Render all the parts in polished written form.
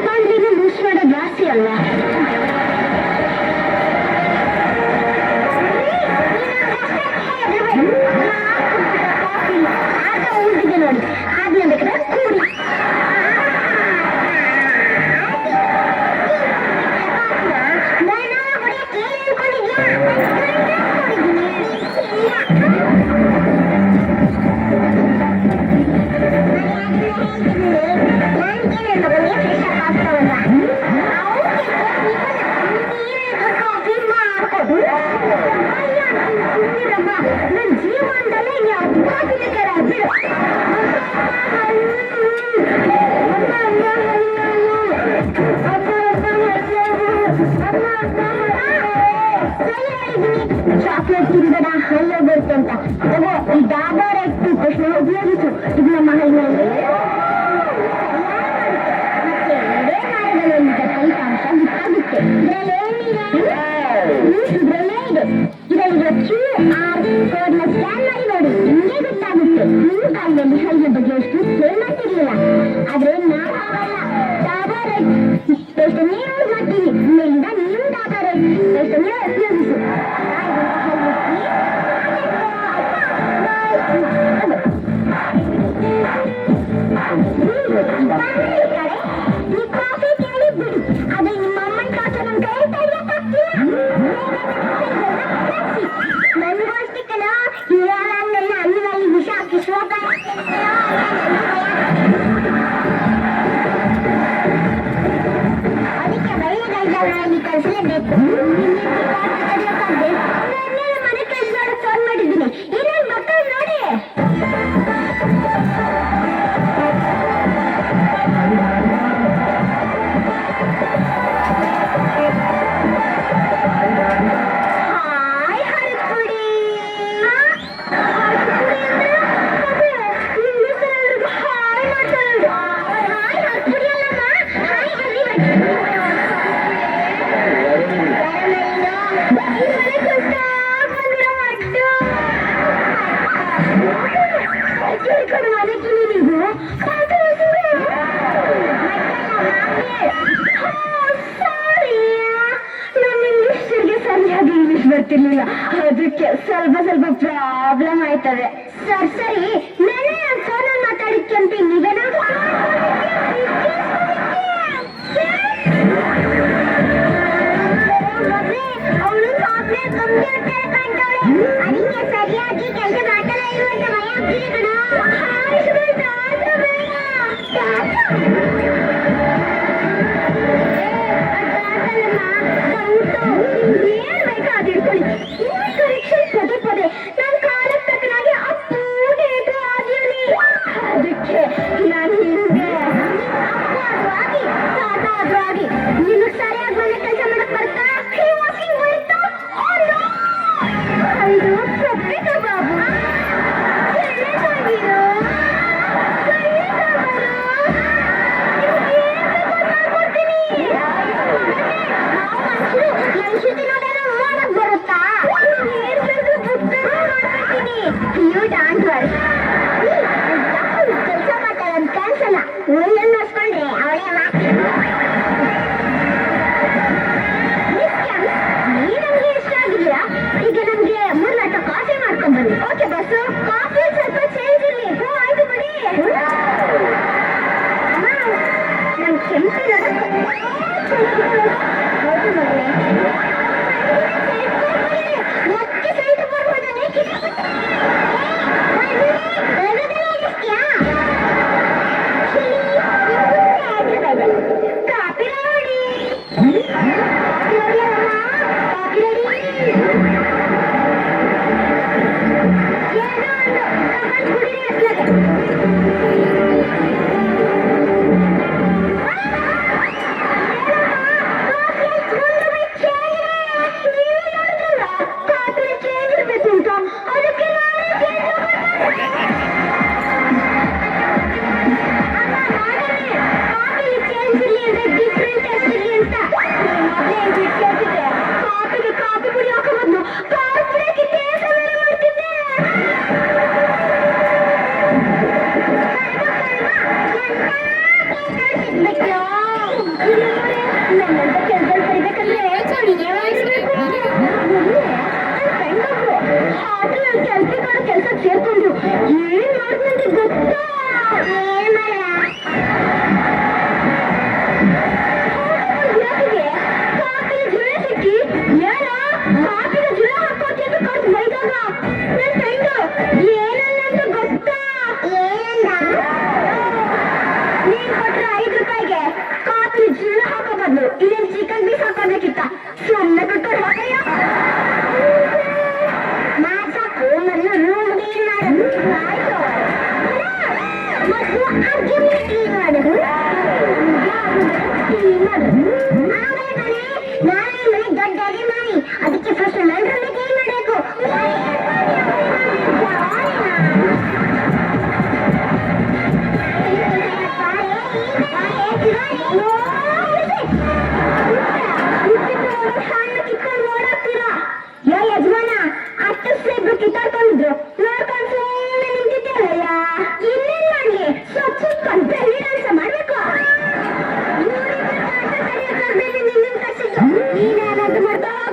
ಬಾಂಡ್ಲಿಗೆ ಮೂಸ್ ಮಾಡೋದು ಜಾಸ್ತಿ ಅಲ್ವಾ? ನೋಡಿ ಅದನ್ನ ಬೇಕಾದ್ರೆ ಕೂಡಿ ನನ್ನ ಜೀವನದಲ್ಲೇ ಬಿಡು ಚಾಕ್ಲೇಟ್ ತಿಂದಡ ಹಲ್ಲೆ ಬರುತ್ತೆ ಅಂತ ಈ ಡಾಬರ್ ಎಟ್ಟು ತಕ್ಷಣ ಉಪಯೋಗಿಸು ಇದು ನಮ್ಮ ಹಳ್ಳಿಯಲ್ಲಿ ಫಲಿತಾಂಶ ಗೊತ್ತಾಗುತ್ತೆ. ಇದ್ರಲ್ಲೇ ಇದೆ ಇದರಲ್ಲಿರೋ QR ಕೋಡ್ನ ಸ್ಕ್ಯಾನ್ ಮಾಡಿ ನೋಡಿ, ನಿಮಗೆ ಗೊತ್ತಾಗುತ್ತೆ. ನಿಮ್ಮ ಕಾಲದಲ್ಲಿ ಹಳ್ಳಿಯ ಬಗ್ಗೆ ಎಷ್ಟು ಫೇಮಸ್ ಇರಲಿಲ್ಲ, ಆದ್ರೆ ನಾವು ಆಗಲ್ಲ. ಡಾಬರ್ ಎಷ್ಟು ನೀವು ಮಾಡ್ತೀವಿ ಇಲ್ಲಿಂದ ನೀವು ಡಾಬರ್ ಎಷ್ಟು ನೀವು ಉಪಯೋಗಿಸು. ಈ ಕಾಫಿ ಕೇಳಿ ಬಿಡಿ, ಅದೇ ನಿಮ್ಮ ಅಮ್ಮನ ಕಾಸು ನನ್ನ ಕೈ ತೆಗಿಯಕ್ಕಾಗ್ತಿಲ್ಲ. ನನಗೋಸ್ತಿಕನ ಇವಾಗನ್ನೆಲ್ಲ ಅನ್ನದಲ್ಲಿ ವಿಷ ಹಾಕಿ ಶೋಕ ಅದಕ್ಕೆ ಬಳ್ಳಿಗಳನ್ನ ಕಳಿಸಲೇಬೇಕು. ಮನೆ ಕೆಲಸ ಫೋನ್ ಮಾಡಿದ್ದೀನಿ, ಏನೇನು ಮಕ್ಕಳು ನೋಡಿ. ಬರ್ತಿರ್ಲಿಲ್ಲ, ಅದಕ್ಕೆ ಸ್ವಲ್ಪ ಪ್ರಾಬ್ಲಮ್ ಆಯ್ತದೆ. ಸರಿ ನಾನೇ ಫೋನಲ್ಲಿ ಮಾತಾಡಿದ್ಕೆ ಅಂತ ನೀವೇನ ಅವಳು ಸಾಫ್ಟ್ವೇರ್ ಕಂಪ್ಯೂಟರ್ ಕಂಡವಳೆ, ಅದಕ್ಕೆ ಸರಿಯಾಗಿ ಕೆಲಸ ಮಾಡ್ತಾನೆ ಇರುವಂತ ಭಯ ಆಗ್ತಿದೆ ಪದೇ ನಾನು ಕಾಲಕ್ಕೆ ತಕ್ಕನಾಗಿ ಅಪ್ಪು ಡೇಟು ಆಗಿರಲಿ. ಅದಕ್ಕೆ ನಾನು ನಿಮಗೆ ಅಪ್ಪಾದ್ರೂ ಆಗಿ ತಾತಾದ್ರೂ ಆಗಿ ನಿಮಗೆ ಸರಿಯಾಗಿ ಮನೆ ಕೆಲಸ ಮಾಡಕ್ ಬರ್ತಾ ಇದು ಸಪ್ಪಿಕ ಬಾಬು ಕೆಲಸ ಮಾಡ್ತಾಳೆ ಅಂತ ಕ್ಯಾನ್ಸಲ್ಲ. ಒಳ್ಳೆಲ್ಲ ನೋಡ್ಕೊಂಡ್ರೆ ಅವಳೇ ನೀ ನಮ್ಗೆ ಇಷ್ಟ ಆಗಿದೆಯಾ? ಈಗ ನಮ್ಗೆ 3 ಲೋಟ ಕಾಫಿ ಮಾಡ್ಕೊಂಡ್ ಬನ್ನಿ. ಓಕೆ ಬಸ್ಸು, ಕಾಫಿ ಸ್ವಲ್ಪ ಚೇಂಜ್ ಇರ್ಲಿ. ಆಯ್ತು ಬಿಡಿ. ನನ್ ಕೆಂಪಿನ ಮತ್ತೆ ಸೈಟ್ ಬರ್ಬೋದನೆ ಕಾಪಿ ನೋಡಿ ನನ್ನಂತ ಕೆಲಸ ಕರಿಬೇಕಂದ್ರೆ ಕೆಲ್ಸಕ್ಕೆ ಕೆಲಸ ಸೇರ್ಕೊಂಡು ಏನ್ ಮಾಡ್ಕೊಂಡೆ ಗೊತ್ತಾ? ಏನ್ ಮಾಡ ಕಾಪಿನ ಜುಳ ಸಿಕ್ಕಿ ಏನೋ ಕಾಪಿನ ಜುಳ ಹಾಕೋತಿ ಅಂತ ಕರ್ದು ಬೈದಾಗ ನನ್ನ ಫ್ರೆಂಡು ಏನನ್ನಂತ ಗೊತ್ತಾ? ಏನಂದ? ನೀನ್ ಕೊಟ್ರೆ 5 ರೂಪಾಯಿಗೆ ಕಾಪಿನ ಜುಳ ಹಾಕೋ ಬದ್ಲು ಇದೇನ್ ಚಿಕನ್ ಪೀಸ್ ಹಾಕೋಬೇಕಿತ್ತ? ಸುಮ್ಮನೆ ಬಿಟ್ಕೊಂಡು ಹೋಗಯ್ಯ. ಮಾಸಾಕು ಮೊದಲು ರೂಮ್ ಕ್ಲೀನ್ ಮಾಡು. ಆಯ್ತು ಮೊದಲು ಅರ್ಜುನ್ ಕ್ಲೀನ್ ಮಾಡು. ಕ್ಲೀನ್ ಮಾಡು. ಆಮೇಲೆ ನಾಳೆ ಮನೆ ದೊಡ್ಡ ಅಡಿ ಮಾಡಿ ಅದಕ್ಕೆ ಫಸ್ಟ್ ಲೈಬ್ರರಿ ಕ್ಲೀನ್ ಮಾಡಬೇಕು. ಯಜಮಾನ ಅಷ್ಟು ಸೇಬ್ರು ಕಿತ್ತಾಡ್ಕೊಂಡಿದ್ರು ನೋಡ್ಕೊಂಡು ಸುಮ್ಮನೆ ನಿಂತಿದ್ದೇವಯ್ಯ. ಇನ್ನೇನ್ ಮಾಡ್ಲಿ ಸ್ವಲ್ಪ ಡಾನ್ಸ್ ಮಾಡ್ಬೇಕು. ನೀನೇನಾದ್ರು ಮಾಡ್ತಾ ಹೋಗ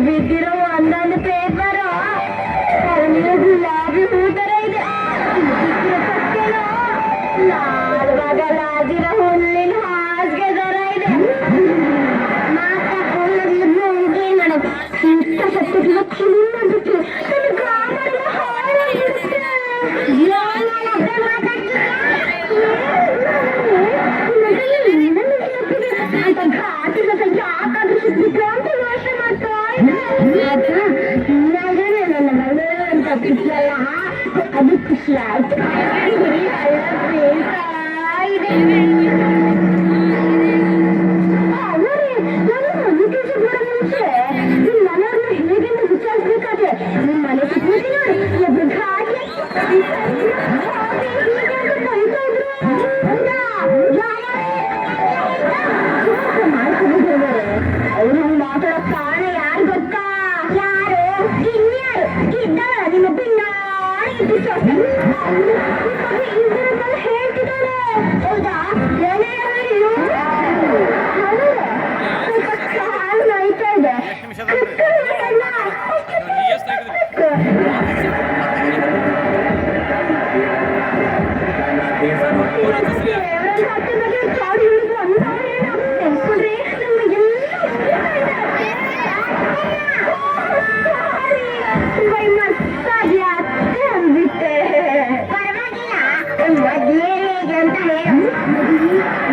ಬಿದ್ದಿರೋ ಒಂದೊಂದು ಪೇಪರ್ ಗುಲಾಬಿ ಹೂ ತರ ಇದೆ. ಲಾಲ್ವಾಗ ಲಾಜಿರೋ ಹುಲ್ಲಿನ ಹಾಸಿಗೆ ತರ ಇದೆ. ಏನ್ ಮಾಡೋದು ಇಂಥ ಸತ್ಯಗಳ ಕ್ಲೀನ್ ಮಾಡ್ಬಿಟ್ಟು ನನ್ನ ಗ್ರಾಮರ್ನ ಹಾಳಾಗಿರುತ್ತೆ. ಘಾಟಿನ ಸಂಖ್ಯೆ ಯಾಕಾದ್ರೂ ಸಿಕ್ಬಿಟ್ರು ಅಂತ ಯೋಚನೆ ಮಾಡ್ತಾ ನನ್ನ ಮಗಳು ಅಂತ ಖುಷಿಯಲ್ಲ. ಅದು ಖುಷಿ ಆಯ್ತು. ನಿಮ್ ಮನೆಯವ್ರನ್ನ ಹೇಗೆಂದು ವಿಚಾರಿಸ್ಬೇಕಾದ್ರೆ ನಿಮ್ ಮನೆ ಸಿಗ್ಬೋದು ನೋಡಿ ಒಬ್ರು ಘಾಟಿ ಅವರು ಮಾತಾಡೋ ಕಾರಣ ಯಾರು ಗೊತ್ತಾ? ಯಾರು? ಇನ್ಯಾರು? ಇದ್ದಾಳ ನಿಮ್ಮ ಭಿನ್ನಾರಿ ಹೇಳ್ತಿದ್ದಾಳೆ. ಹೌದಾ? ಕಾಲು ನೋಯ್ತಾ ಇದೆ.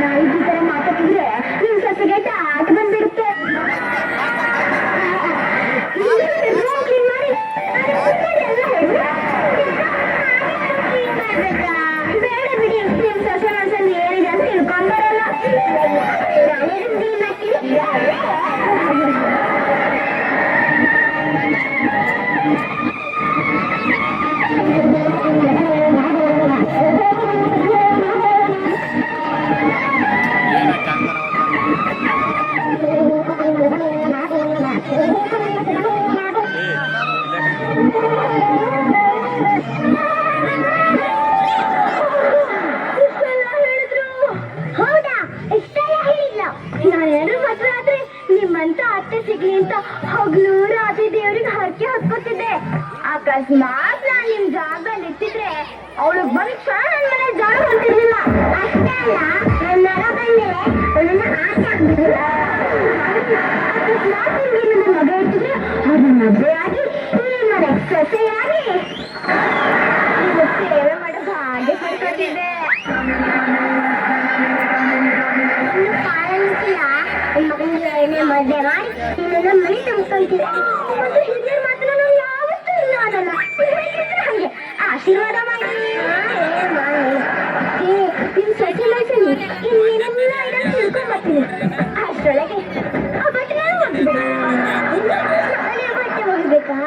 ನಾಯಿಗೆ ತರ ಮಾತಾಡಿದ್ರೆ ನಿಮ್ ಸೊಸೆಗೆ ಆಟ ಬಂದ್ಬಿಡುತ್ತೆ. ಬೇಡ ಬಿಡಿ ನಿಮ್ ಸೊಸೆ ಮನ್ಸಲ್ಲಿ ಏನಿದೆ ಅಂತ ತಿಳ್ಕೊಂಬರಲ್ಲ. ಹೌದಾ? ಇಷ್ಟೆಲ್ಲ ಹೇಳಿಲ್ಲ. ನಾನೇನಾದ್ರೂ ಮದುವೆ ಆದ್ರೆ ನಿಮ್ಮಂತ ಅತ್ತೆ ಸಿಗ್ಲಿ ಅಂತ ಹಗ್ಲು ರಾತ್ರಿ ದೇವ್ರಿಗೆ ಹರಕೆ ಹೊತ್ಕೊತಿದ್ದೆ. ಅಕಸ್ಮಾತ್ ನಾನ್ ನಿಮ್ ಜಾಗದಲ್ಲಿ ಇತ್ತಿದ್ರೆ ಅವಳು ಬಂದ್ ನನ್ನ ಮನೆ ಜಾಗ ಹೊಂತಿರ್ಲಿಲ್ಲ. ಅಷ್ಟೇ ಅಲ್ಲ ನನ್ನ ಮಗ ಬಂದೆ ಅವಳನ್ನ ಆಸೆ ಆಗ್ಬಿಟ್ಟಿಲ್ಲ. ಅಕಸ್ಮಾತ್ ನಿಮ್ಗೆ ನನ್ನ ಮಗ ಇರ್ತಿದ್ರೆ ಅವ್ರನ್ನ ಮದುವೆ ಆಗಿ ನೀನ್ ಮನೆ ಸೊಸೆಯಾಗಿ ನೀವು ಸೇವೆ ಮಾಡೋ ಭಾಗ್ಯ ಪಡ್ಕೊತಿದ್ದೆ. ಕಾಲಲ್ಲಿ ಮದ್ವೆ ಮಾಡಿ ನಿನ್ನ ಮನೆ ತುಂಬಿಸ್ಕೊಳ್ತೀವಿ. ಮತ್ತು ಹಿರಿಯರ ಮಾತನ್ನ ನಾವು ಯಾವತ್ತೂ ಇಲ್ಲ ಅನ್ನಲ್ಲ. ಹಂಗೆ ಆಶೀರ್ವಾದ ಮಾಡಿ ನಿಮ್ ಸೊಸೆ ಲೈಸಲ್ಲಿ ಇನ್ನೇನೆಲ್ಲ ಇದನ್ನು ತಿಳ್ಕೊಂಡ್ ಬರ್ತೀನಿ. ಅಷ್ಟರೊಳಗೆ ಆ ಬಟ್ಟೆ ಹೋಗ್ಬಿಡಿ. ಬಟ್ಟೆ ಹೋಗ್ಬೇಕಾ?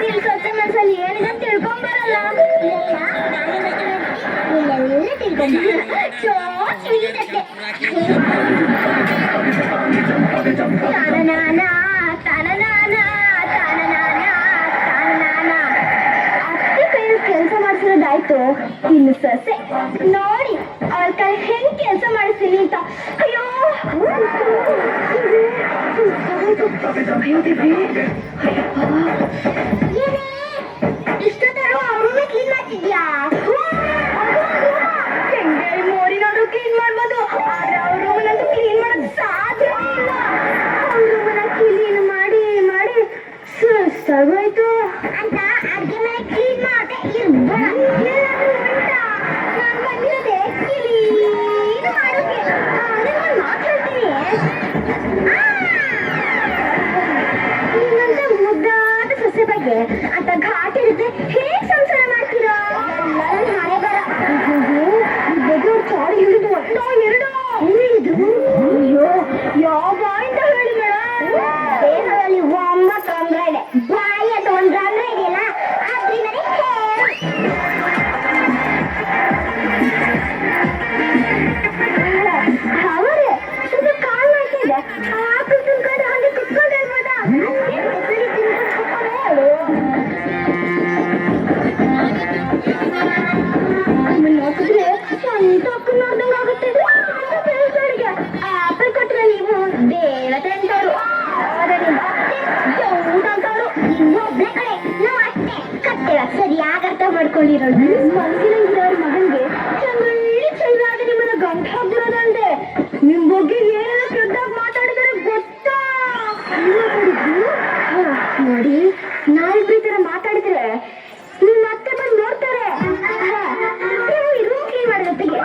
ನಿಮ್ ಸೊಸೆ ಮನಸ್ಸಲ್ಲಿ ಏನಿದೆ ತಿಳ್ಕೊಂಡ್ ಬರಲ್ಲ. ಇಲ್ಲೆಲ್ಲ ತಿಳ್ಕೊಂಡ್ ಚೋ ಸ್ವೀಟ್ ಅಷ್ಟೇ. ತಾನನಾನ ತಾನನಾನ ತಾನನಾನ ತಾನನಾನ ಅತ್ತೆ ಕೈಯಲ್ಲಿ ಕೆಲಸ ಮಾಡಿಸಿರೋದಾಯ್ತು. ಇನ್ನು ಸೊಸೆ ನೋಡಿ ಅವ್ರ ಕೈ ಹೆಂಗ್ ಕೆಲಸ ಮಾಡಿಸ್ತೀನಿ ಅಂತ. ಅಯ್ಯೋ ಇಷ್ಟೊತ್ತರು ಅವ್ರನ್ನೇ ಕ್ಲೀನ್ ಮಾಡ್ತಿದ್ಯಾ? ಮೋರಿನಾದ್ರು ಕ್ಲೀನ್ ಮಾಡ್ಬೋದು, ಆದ್ರೆ ಅವ್ರ ರೂಮನ್ನಂತೂ ಕ್ಲೀನ್ ಮಾಡೋದು ಸಾಧ್ಯ ಇಲ್ಲ. ಅವ್ರ ರೂಮನ್ನ ಕ್ಲೀನ್ ಮಾಡಿ ಮಾಡಿ ಸುಸ್ತಾಗೋಯ್ತು ಅಂತ ಅಡ್ಗೆ ಮನೆ ಕ್ಲೀನ್ ಮಾಡದೆ ಇರ್ಬೇಡ. ನಾನು ಬಂದಿರೋದೆ ಕ್ಲೀನ್ ಮಾಡೋಕೆ. ನಾನು ಮಾತಾಡ್ತೀನಿ. ನಿಮ್ಮಂತ ಮುದ್ದಾದ ಸೊಸೆ ಬಗ್ಗೆ ಅಂತ ಘಾಟ್ ಇರುತ್ತೆ. ಹೇಗ್ ಸಂಸಾರ ಮಾಡ್ತೀರಾ? ನನ್ನ ಹಣೆ ಬರ. ಬೆದೂರು ಚಾಡಿ ಹಿಡಿದು ಒಂದೋ ಎರಡೋ ಹೇಳಿದ್ರು. ಅಯ್ಯೋ ಯಾವ ಅಂತ ಹೇಳಿ ಮೇಡಮ್. ದೇಹದಲ್ಲಿ 9 ರಂಧ್ರ ಇದೆ, ಬಾಯಿ ಅದು 1 ರಂಧ್ರ ಇದೆಯಲ್ಲ ಅದ್ರಿಂದನೇ ಅವರೇ ಸ್ವಲ್ಪ ಕಾಲ್ ಮಾಡ್ತಿದ್ದೆ. ಆಕಳು ತಿನ್ಕೊಂಡು ಹಂಗೆ ಕುತ್ಕೊಂಡು ಹೇಳ್ಬೋದಾ? ನೋಡಿದ್ರೆ ಸ್ವಂತ ಅಕ್ಕ ನೋಡ್ದಂಗ ಆಗುತ್ತೆ. ಆಪಲ್ ಕೊಟ್ರೆ ನೀವು ದೇವತೆ ಅಂತವ್ರು, ಆದ್ರೆ ನಿಮ್ಮ ಅತ್ತೆ ಅಂತವ್ರು. ಇನ್ನೊಬ್ಳೆ ಕಡೆ ನಾವು ಅಷ್ಟೇ ಕತ್ತೆ ಸರಿಯಾಗಿ ಅರ್ಥ ಮಾಡ್ಕೊಂಡಿರೋದು. ಮನಸ್ಸಿನಂಗಿರೋರ್ ಮಗನ್ಗೆ ಚಂದ್ರಳ್ಳಿ ಚಂದ್ರಾದ ನಿಮ್ಮನ್ನ ಗಂಟ ಹಾಕ್ಬಿಡೋದಲ್ದೆ ನಿಮ್ ಬಗ್ಗೆ ಏನೆಲ್ಲ ಕೆಟ್ಟದಾಗಿ ಮಾತಾಡಿದಾರೆ ಗೊತ್ತಾ? ನೋಡಿ ನಾವಿಬ್ರು ಈ ತರ ಮಾತಾಡಿದ್ರೆ ನಿಮ್ಮ ಅತ್ತೆ ಬಂದು ನೋಡ್ತಾರೆ. ನೀವು ಈ ರೂಮ್ ಕ್ಲೀನ್ ಮಾಡೋದೊತ್ತಿಗೆ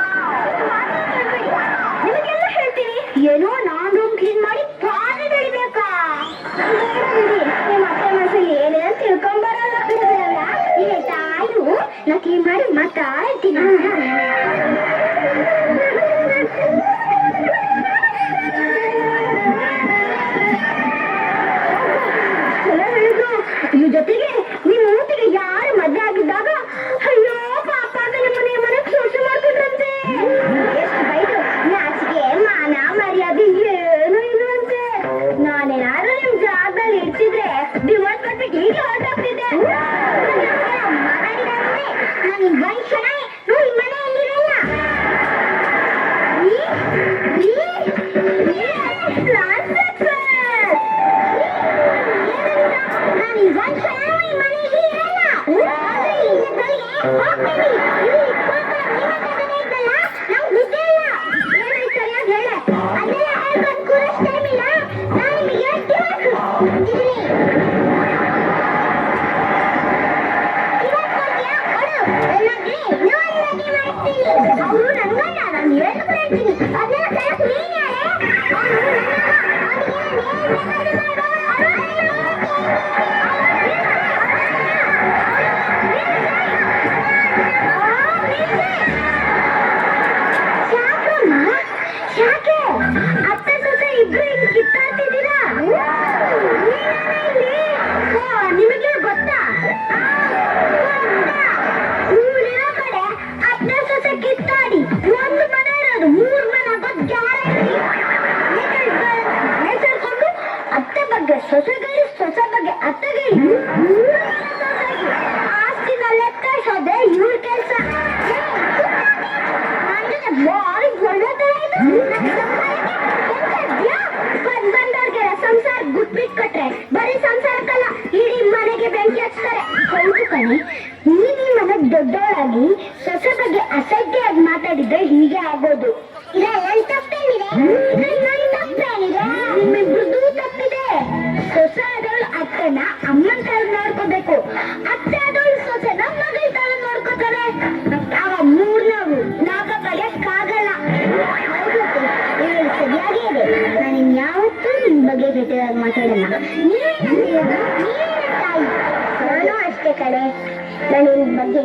ನಿಮಗೆಲ್ಲ ಹೇಳ್ತೀನಿ. ಏನೋ ನಾನ್ ರೂಮ್ ಕ್ಲೀನ್ ಮಾಡಿ ಪಾನಿ ಬೆಳಿಬೇಕಾ? ನಿಮ್ಮ ಅತ್ತೆ ಮನಸ್ಸಲ್ಲಿ ಏನೇನ ತಿಳ್ಕೊಂಬರಲ್ಲ ಬಿಡೋದಲ್ಲ. ಈ ತಾಯಿರು ನಾ ಕ್ಲೀನ್ ಮಾಡಿ ಮಾತಾ ಇರ್ತೀನಿ. ಇದ್ರ ಜೊತೆಗೆ ನಿಮ್ ಮೂತಿಗೆ ಯಾರು ಮದ್ವೆ ಆಗಿದ್ದಾಗ ಅಯ್ಯೋ ಪಾಪ ಅಂತ ನಿಮ್ಮನೆ ಮನೆಗೆ ಸೊಸೆ ಮಾಡ್ಕೊಂಡ್ರಂತೆ. ಎಷ್ಟು ಬೈದು ನಾಚಿಕೆ ಮಾನ ಮರ್ಯಾದೆ ಏನು ಇಲ್ವಂತೆ. ನಾನೇನಾದ್ರೂ ನಿಮ್ ಜಾಗದಲ್ಲಿ ಇಡ್ತಿದ್ರೆ ಡಿವೋರ್ಸ್ ಕೊಟ್ಬಿಟ್ಟು ಈಗ ಹೊರಟಾಗ್ತಿದ್ದೆ. ನಾನು ಈ ವಯಸ್ಸನಾಯಿ ಈ ಮನೆಯಲ್ಲಿರಲ್ಲ. ನಾನು ನಿನ್ ಬಗ್ಗೆ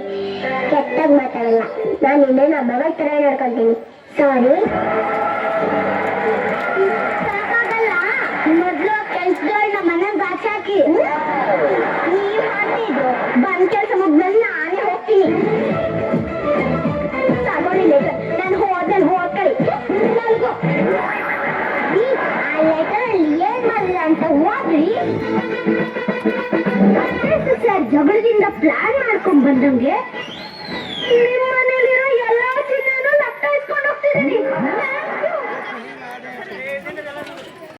ಕೆಟ್ಟಾಗಿ ಮಾತಾಡಲ್ಲ. ನಾನು ನಿನ್ನೆ ನಮ್ಮ ಮಗಳ ತರ ನೋಡ್ಕೊಂತೀನಿ. ಸಾರಿ. ಸಾಕಾಗಲ್ಲ. ಮೊದ್ಲು ಕೆಲ್ಸಗಳನ್ನ ಮನೆಗೆ ಬಾಚಾಕಿ. ನೀವ್ ಹಾಕಿದ್ರು ಬಂದ್ ಕೆಲಸ ಮುಗ್ದಲ್ಲಿ ನಾನೇ ಹೋಗ್ತೀನಿ. ತಗೊಳ್ಳಿ ಲೆಟರ್. ನಾನು ಹೋದಲ್ಲಿ ಹೋಗ್ಕಳಿ. ನಲ್ಗೋ ಆ ಲೆಟರ್ ಅಲ್ಲಿ ಏನ್ ಮಾಡಿಲ್ಲ ಅಂತ ಓದ್ರಿ. ಸರ್ ಜಗಳದಿಂದ ಪ್ಲಾನ್ ಮಾಡ್ಕೊಂಡ್ ಬಂದಂಗೆ